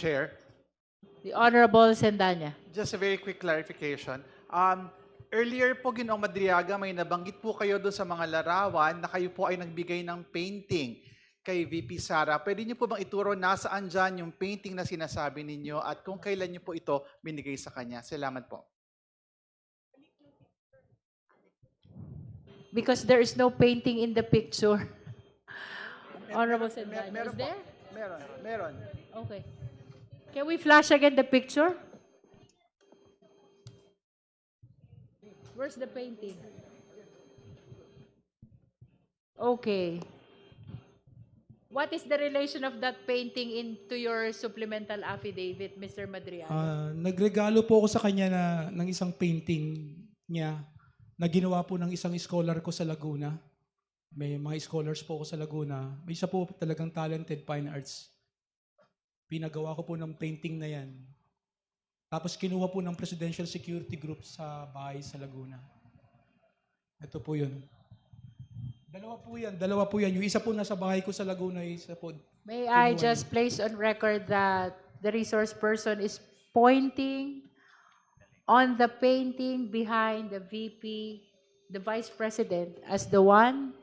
Chair, The Honorable Sendanya. just a very quick clarification. Earlier po, Ginoong Madriaga, may nabanggit po kayo doon sa mga larawan na kayo po ay nagbigay ng painting kay VP Sara. Pwede niyo po bang ituro nasaan dyan yung painting na sinasabi ninyo at kung kailan niyo po ito binigay sa kanya? Salamat po. Because there is no painting in the picture. Honorable Meron Sendanya, is po. there? Meron. Okay. Can we flash again the picture? Where's the painting? Okay. What is the relation of that painting into your supplemental affidavit, Mr. Madriaga? Nagregalo po ako sa kanya ng isang painting niya na ginawa po ng isang scholar ko sa Laguna. May mga scholars po ako sa Laguna. May isa po talagang talented fine arts. Pinagawa ko po ng painting na yan. Tapos kinuha po ng Presidential Security Group sa bahay sa Laguna. Ito po yun. Dalawa po yan. Yung isa po nasa bahay ko sa Laguna, isa po. May I kinuha just place on record that the resource person is pointing on the painting behind the VP, the Vice President, as the one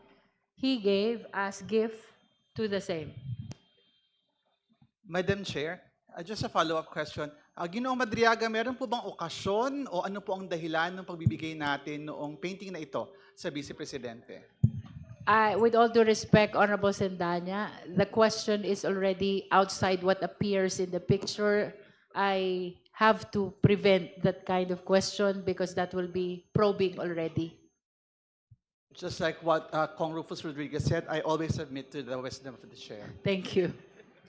he gave as gift to the same. Madam Chair, just a follow-up question. Ginoong Madriaga, meron po bang okasyon o ano po ang dahilan ng pagbibigay natin noong painting na ito sa Vice Presidente? With all due respect, Honorable Sendanya, the question is already outside what appears in the picture. I have to prevent that kind of question because that will be probing already. Just like what Kong Rufus Rodriguez said, I always submit to the wisdom of the chair. Thank you.